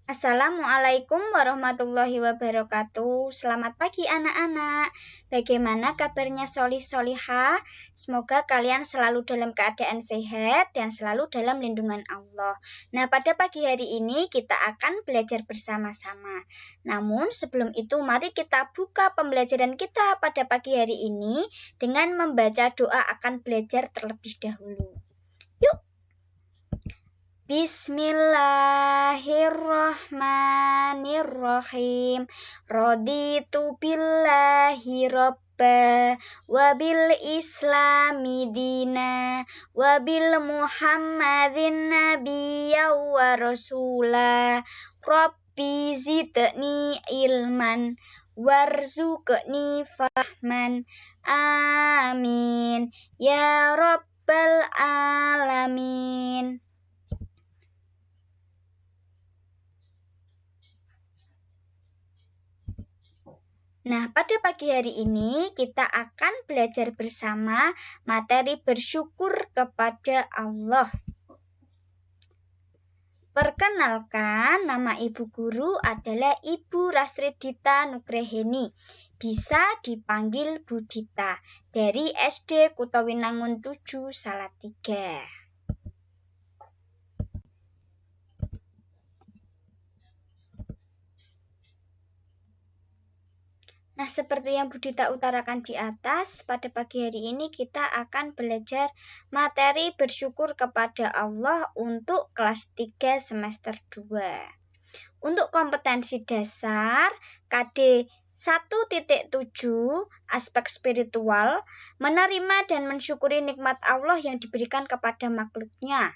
Assalamualaikum warahmatullahi wabarakatuh. Selamat pagi anak-anak. Bagaimana kabarnya solih-solihah? Semoga kalian selalu dalam keadaan sehat dan selalu dalam lindungan Allah. Nah, pada pagi hari ini kita akan belajar bersama-sama. Namun sebelum itu mari kita buka pembelajaran kita pada pagi hari ini dengan membaca doa akan belajar terlebih dahulu. Yuk! Bismillahirrahmanirrahim. Raditu billahi robba wa bil islami dina wa bil muhammadin nabiyya wa rasula. Rabbi zidni ilman warzuqni fahman. Amin ya rabbal alamin. Nah, pada pagi hari ini kita akan belajar bersama materi bersyukur kepada Allah. Perkenalkan, nama ibu guru adalah Ibu Rasridita Nugraheni. Bisa dipanggil Bu Dita dari SD Kutawinangun 7 Salatiga. Nah, seperti yang Bu Dita utarakan di atas, pada pagi hari ini kita akan belajar materi bersyukur kepada Allah untuk kelas 3 semester 2. Untuk kompetensi dasar, KD 1.7 aspek spiritual, menerima dan mensyukuri nikmat Allah yang diberikan kepada makhluknya.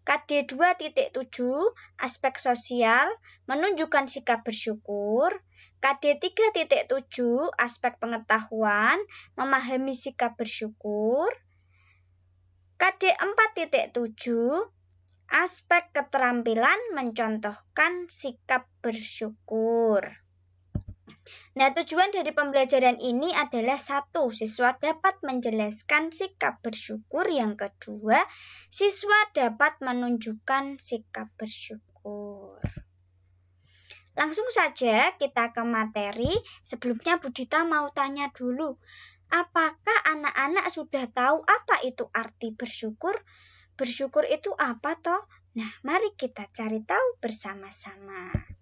KD 2.7 aspek sosial, menunjukkan sikap bersyukur. KD 3.7 aspek pengetahuan, memahami sikap bersyukur. KD 4.7 aspek keterampilan, mencontohkan sikap bersyukur. Nah, tujuan dari pembelajaran ini adalah 1. Siswa dapat menjelaskan sikap bersyukur. Yang kedua, siswa dapat menunjukkan sikap bersyukur. Langsung saja kita ke materi. Sebelumnya Bu Dita mau tanya dulu, apakah anak-anak sudah tahu apa itu arti bersyukur? Bersyukur itu apa toh? Nah, mari kita cari tahu bersama-sama.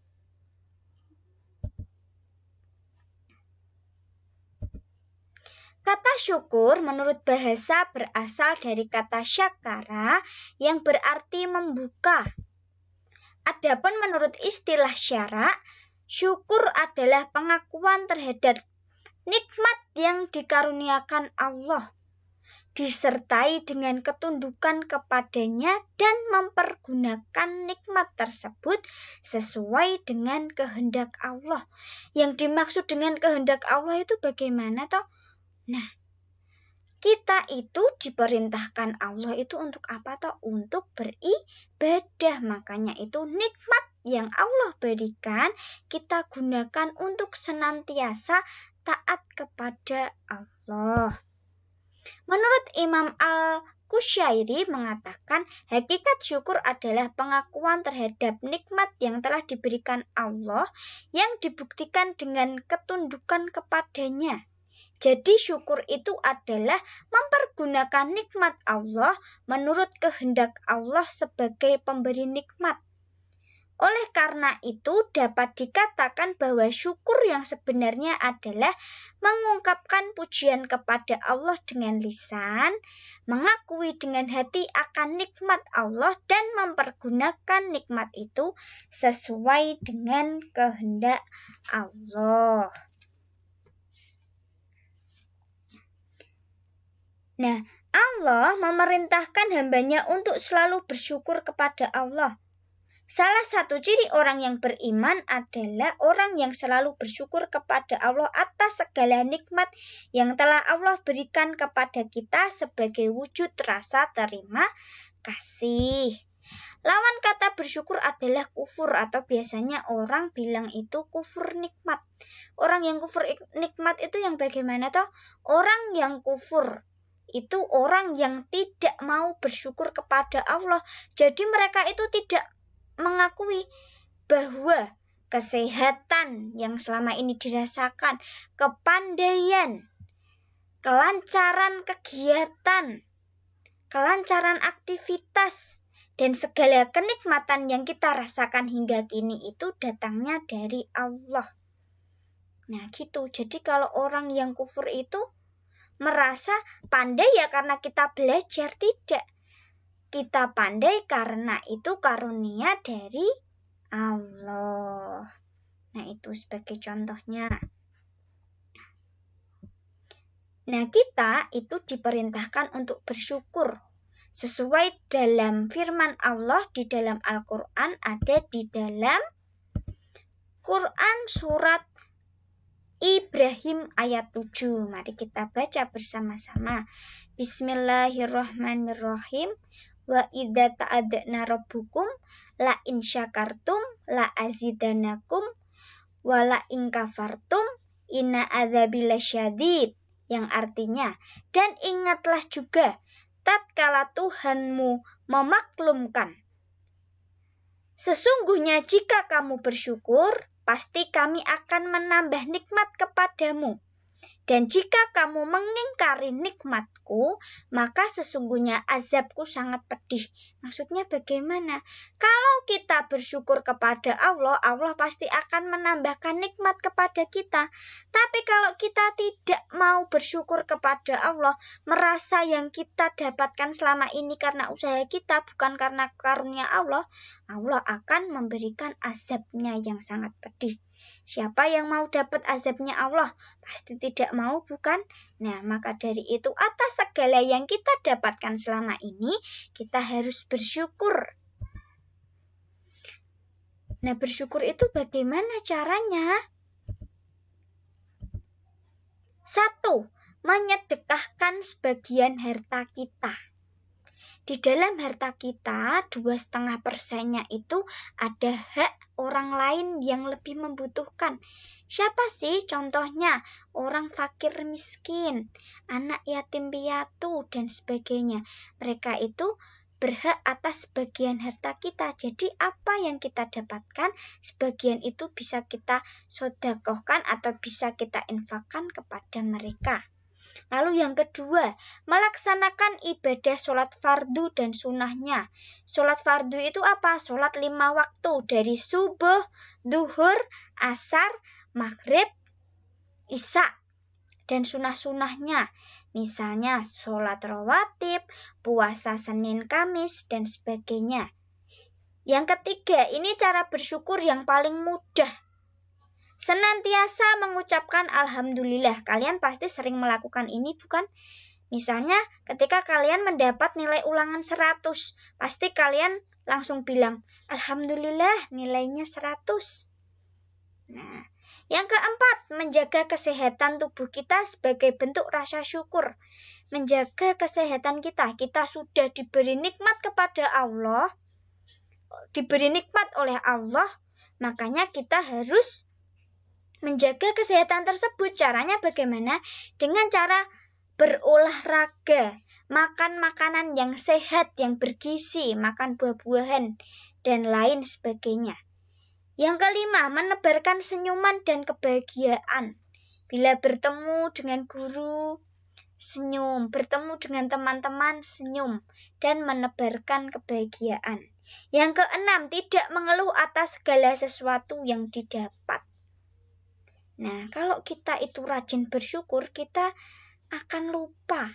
Kata syukur menurut bahasa berasal dari kata syakara yang berarti membuka. Adapun menurut istilah syara, syukur adalah pengakuan terhadap nikmat yang dikaruniakan Allah, disertai dengan ketundukan kepadanya dan mempergunakan nikmat tersebut sesuai dengan kehendak Allah. Yang dimaksud dengan kehendak Allah itu bagaimana toh? Nah, kita itu diperintahkan Allah itu untuk apa toh? Untuk beribadah. Makanya itu nikmat yang Allah berikan kita gunakan untuk senantiasa taat kepada Allah. Menurut Imam Al-Qusyairi mengatakan, hakikat syukur adalah pengakuan terhadap nikmat yang telah diberikan Allah yang dibuktikan dengan ketundukan kepadanya. Jadi syukur itu adalah mempergunakan nikmat Allah menurut kehendak Allah sebagai pemberi nikmat. Oleh karena itu dapat dikatakan bahwa syukur yang sebenarnya adalah mengungkapkan pujian kepada Allah dengan lisan, mengakui dengan hati akan nikmat Allah dan mempergunakan nikmat itu sesuai dengan kehendak Allah. Nah, Allah memerintahkan hambanya untuk selalu bersyukur kepada Allah. Salah satu ciri orang yang beriman adalah orang yang selalu bersyukur kepada Allah atas segala nikmat yang telah Allah berikan kepada kita sebagai wujud rasa terima kasih. Lawan kata bersyukur adalah kufur atau biasanya orang bilang itu kufur nikmat. Orang yang kufur nikmat itu yang bagaimana toh? Orang yang kufur itu orang yang tidak mau bersyukur kepada Allah. Jadi mereka itu tidak mengakui bahwa kesehatan yang selama ini dirasakan, kepandaian, kelancaran kegiatan, kelancaran aktivitas, dan segala kenikmatan yang kita rasakan hingga kini itu datangnya dari Allah. Nah gitu, jadi kalau orang yang kufur itu merasa pandai ya karena kita belajar, tidak. Kita pandai karena itu karunia dari Allah. Nah itu sebagai contohnya. Nah kita itu diperintahkan untuk bersyukur. Sesuai dalam firman Allah di dalam Al-Quran, ada di dalam Quran surat Ibrahim ayat 7. Mari kita baca bersama-sama. Bismillahirrahmanirrahim. Wa idza ta'adzana rabbukum la in syakartum la azidanakum wa la in kafartum inna adzabi lasyadid. Yang artinya, dan ingatlah juga tatkala Tuhanmu memaklumkan, sesungguhnya jika kamu bersyukur, pasti kami akan menambah nikmat kepadamu. Dan jika kamu mengingkari nikmatku, maka sesungguhnya azabku sangat pedih. Maksudnya bagaimana? Kalau kita bersyukur kepada Allah, Allah pasti akan menambahkan nikmat kepada kita. Tapi kalau kita tidak mau bersyukur kepada Allah, merasa yang kita dapatkan selama ini karena usaha kita, bukan karena karunia Allah, Allah akan memberikan azabnya yang sangat pedih. Siapa yang mau dapat azabnya Allah? Pasti tidak mau, bukan? Nah, maka dari itu atas segala yang kita dapatkan selama ini, kita harus bersyukur. Nah, bersyukur itu bagaimana caranya? 1. Menyedekahkan sebagian harta kita. Di dalam harta kita, 2,5%-nya itu ada hak orang lain yang lebih membutuhkan. Siapa sih? Contohnya, orang fakir miskin, anak yatim piatu, dan sebagainya. Mereka itu berhak atas sebagian harta kita. Jadi apa yang kita dapatkan, sebagian itu bisa kita sedekahkan atau bisa kita infakkan kepada mereka. Lalu yang kedua, melaksanakan ibadah sholat fardu dan sunnahnya. Sholat fardu itu apa? Sholat 5 waktu dari subuh, duhur, asar, maghrib, isya. Dan sunnah-sunnahnya, misalnya sholat rawatib, puasa Senin Kamis, dan sebagainya. Yang ketiga, ini cara bersyukur yang paling mudah. Senantiasa mengucapkan Alhamdulillah. Kalian pasti sering melakukan ini, bukan? Misalnya ketika kalian mendapat nilai ulangan 100, pasti kalian langsung bilang Alhamdulillah nilainya 100. Nah, yang keempat, menjaga kesehatan tubuh kita sebagai bentuk rasa syukur. Menjaga kesehatan kita. Kita sudah diberi nikmat kepada Allah, diberi nikmat oleh Allah, makanya kita harus menjaga kesehatan tersebut. Caranya bagaimana? Dengan cara berolahraga, makan makanan yang sehat, yang bergizi, makan buah-buahan, dan lain sebagainya. Yang kelima, menebarkan senyuman dan kebahagiaan. Bila bertemu dengan guru, senyum. Bertemu dengan teman-teman, senyum. Dan menebarkan kebahagiaan. Yang keenam, tidak mengeluh atas segala sesuatu yang didapat. Nah, kalau kita itu rajin bersyukur, kita akan lupa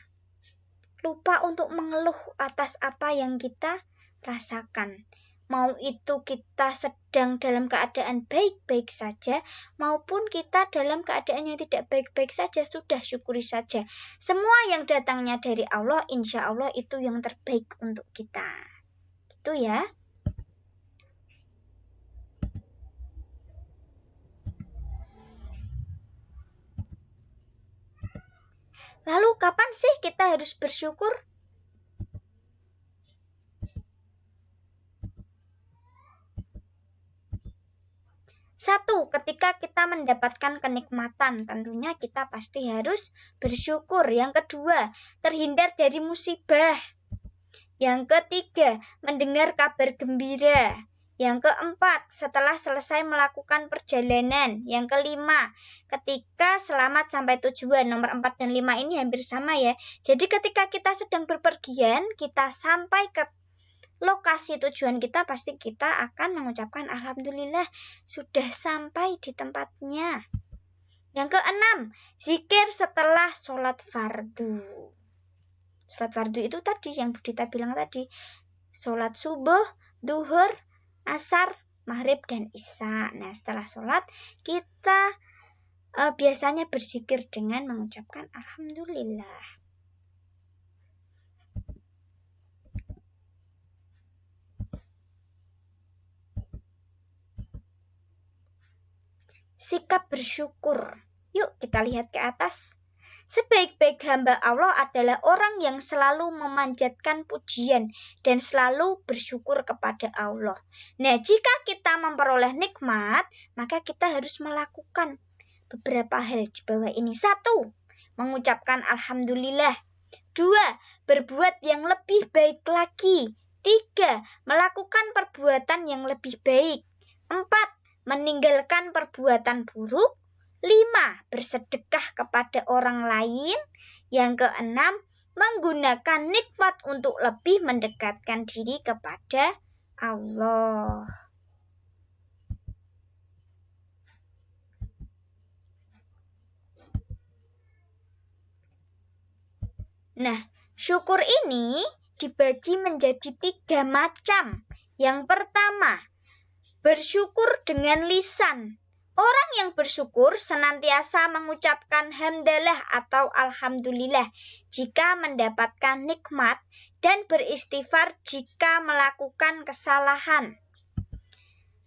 untuk mengeluh atas apa yang kita rasakan. Mau itu kita sedang dalam keadaan baik-baik saja, maupun kita dalam keadaan yang tidak baik-baik saja, sudah syukuri saja. Semua yang datangnya dari Allah, insya Allah itu yang terbaik untuk kita. Itu ya. Lalu kapan sih kita harus bersyukur? 1. Ketika kita mendapatkan kenikmatan, tentunya kita pasti harus bersyukur. Yang kedua, terhindar dari musibah. Yang ketiga, mendengar kabar gembira. Yang keempat, setelah selesai melakukan perjalanan. Yang kelima, ketika selamat sampai tujuan. Nomor 4 dan 5 ini hampir sama ya. Jadi ketika kita sedang berpergian, kita sampai ke lokasi tujuan kita, pasti kita akan mengucapkan alhamdulillah sudah sampai di tempatnya. Yang keenam, zikir setelah sholat fardu. Sholat fardu itu tadi yang Budita bilang tadi. Sholat subuh, duhur, asar, maghrib, dan isya. Nah, setelah sholat, kita biasanya berzikir dengan mengucapkan alhamdulillah. Sikap bersyukur. Yuk kita lihat ke atas. Sebaik-baik hamba Allah adalah orang yang selalu memanjatkan pujian dan selalu bersyukur kepada Allah. Nah, jika kita memperoleh nikmat, maka kita harus melakukan beberapa hal di bawah ini. 1. Mengucapkan alhamdulillah. 2. Berbuat yang lebih baik lagi. 3. Melakukan perbuatan yang lebih baik. 4. Meninggalkan perbuatan buruk. 5. Bersedekah kepada orang lain. Yang keenam, menggunakan nikmat untuk lebih mendekatkan diri kepada Allah. Nah, syukur ini dibagi menjadi 3 macam. Yang pertama, bersyukur dengan lisan. Orang yang bersyukur senantiasa mengucapkan hamdalah atau alhamdulillah jika mendapatkan nikmat dan beristighfar jika melakukan kesalahan.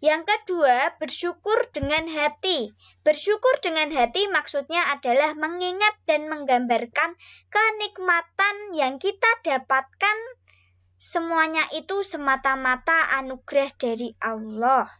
Yang kedua, bersyukur dengan hati. Bersyukur dengan hati maksudnya adalah mengingat dan menggambarkan kenikmatan yang kita dapatkan. Semuanya itu semata-mata anugerah dari Allah.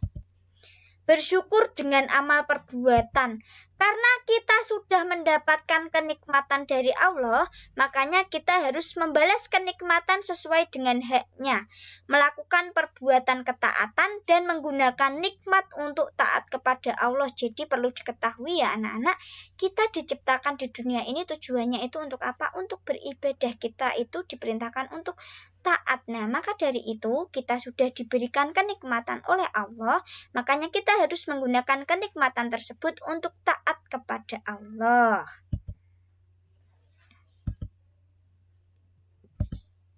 Bersyukur dengan amal perbuatan. Karena kita sudah mendapatkan kenikmatan dari Allah, makanya kita harus membalas kenikmatan sesuai dengan haknya. Melakukan perbuatan ketaatan dan menggunakan nikmat untuk taat kepada Allah. Jadi perlu diketahui ya anak-anak, kita diciptakan di dunia ini tujuannya itu untuk apa? Untuk beribadah. Kita itu diperintahkan untuk taat. Nah, maka dari itu kita sudah diberikan kenikmatan oleh Allah, makanya kita harus menggunakan kenikmatan tersebut untuk taat kepada Allah.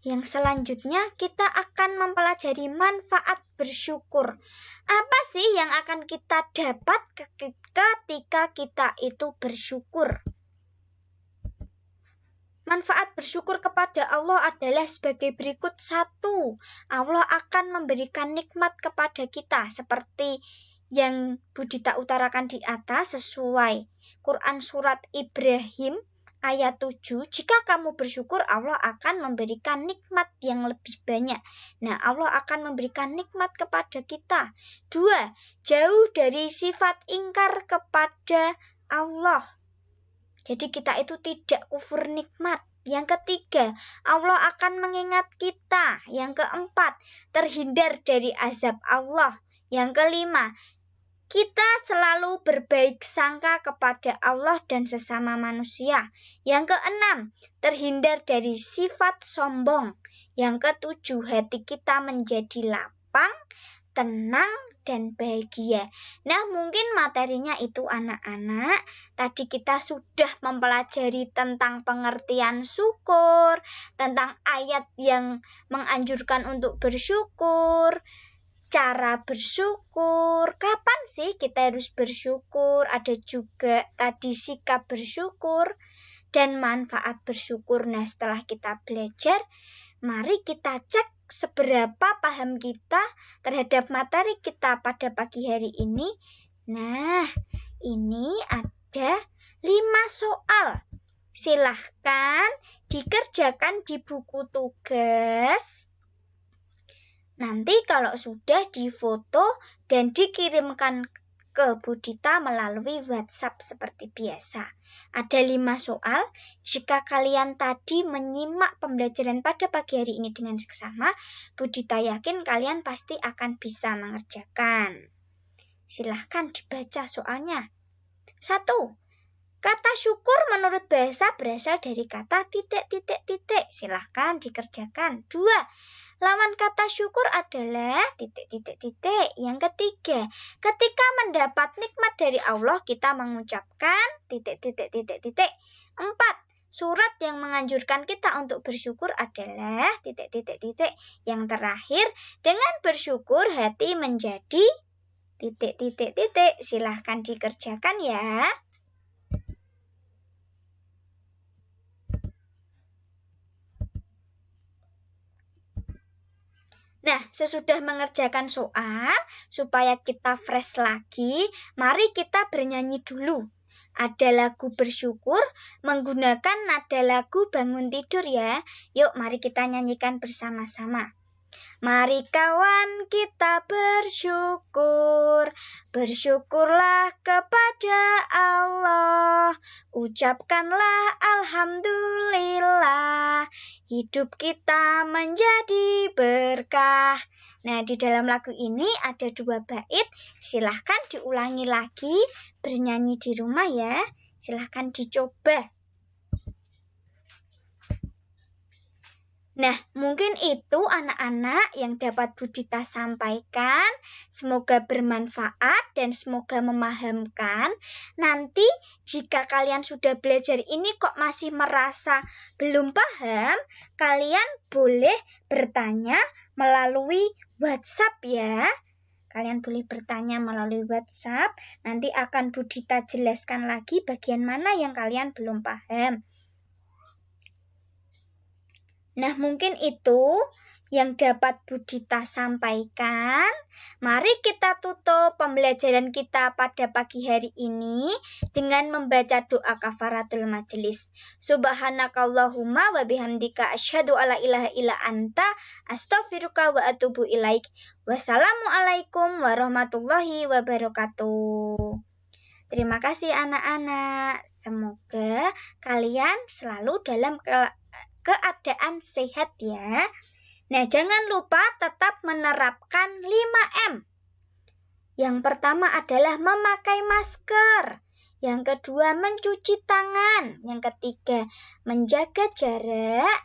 Yang selanjutnya kita akan mempelajari manfaat bersyukur. Apa sih yang akan kita dapat ketika kita itu bersyukur? Manfaat bersyukur kepada Allah adalah sebagai berikut. 1. Allah akan memberikan nikmat kepada kita seperti yang Budita utarakan di atas sesuai Quran surat Ibrahim ayat 7. Jika kamu bersyukur, Allah akan memberikan nikmat yang lebih banyak. Nah, Allah akan memberikan nikmat kepada kita. 2. Jauh dari sifat ingkar kepada Allah. Jadi kita itu tidak kufur nikmat. Yang ketiga, Allah akan mengingat kita. Yang keempat, terhindar dari azab Allah. Yang kelima, kita selalu berbaik sangka kepada Allah dan sesama manusia. Yang keenam, terhindar dari sifat sombong. Yang ketujuh, hati kita menjadi lapang, tenang, dan bahagia. Nah, mungkin materinya itu anak-anak. Tadi kita sudah mempelajari tentang pengertian syukur, tentang ayat yang menganjurkan untuk bersyukur, cara bersyukur, kapan sih kita harus bersyukur, ada juga tadi sikap bersyukur, dan manfaat bersyukur. Nah, setelah kita belajar, mari kita cek seberapa paham kita terhadap materi kita pada pagi hari ini. Nah, ini ada 5 soal. Silahkan dikerjakan di buku tugas. Nanti kalau sudah difoto dan dikirimkan ke Budita melalui WhatsApp seperti biasa. Ada 5 soal. Jika kalian tadi menyimak pembelajaran pada pagi hari ini dengan seksama, Budita yakin kalian pasti akan bisa mengerjakan. Silahkan dibaca soalnya. 1. Kata syukur menurut bahasa berasal dari kata ... Silahkan dikerjakan. 2. Lawan kata syukur adalah ... Yang ketiga, ketika mendapat nikmat dari Allah kita mengucapkan ... 4. Surat yang menganjurkan kita untuk bersyukur adalah ... Yang terakhir, dengan bersyukur hati menjadi ... Silahkan dikerjakan ya. Nah, sesudah mengerjakan soal, supaya kita fresh lagi, mari kita bernyanyi dulu. Ada lagu bersyukur, menggunakan nada lagu bangun tidur ya. Yuk, mari kita nyanyikan bersama-sama. Mari kawan kita bersyukur, bersyukurlah kepada Allah, ucapkanlah alhamdulillah, hidup kita menjadi berkah. Nah, di dalam lagu ini ada 2 bait, silahkan diulangi lagi, bernyanyi di rumah ya, silahkan dicoba. Nah, mungkin itu anak-anak yang dapat Budita sampaikan. Semoga bermanfaat dan semoga memahamkan. Nanti jika kalian sudah belajar ini kok masih merasa belum paham, kalian boleh bertanya melalui WhatsApp ya. Kalian boleh bertanya melalui WhatsApp. Nanti akan Budita jelaskan lagi bagian mana yang kalian belum paham. Nah, mungkin itu yang dapat Budita sampaikan. Mari kita tutup pembelajaran kita pada pagi hari ini dengan membaca doa kafaratul majelis. Subhanakallahumma wa bihamdika asyhadu alla ilaha illa anta astaghfiruka wa atubu ilaik. Wassalamualaikum warahmatullahi wabarakatuh. Terima kasih anak-anak. Semoga kalian selalu dalam keadaan sehat ya. Nah, jangan lupa tetap menerapkan 5M. Yang pertama adalah memakai masker. Yang kedua, mencuci tangan. Yang ketiga, menjaga jarak.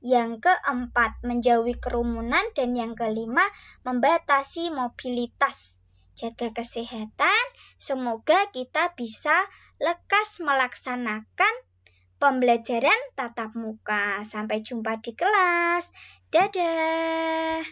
Yang keempat, menjauhi kerumunan. Dan yang kelima, membatasi mobilitas. Jaga kesehatan. Semoga kita bisa lekas melaksanakan pembelajaran tatap muka. Sampai jumpa di kelas. Dadah.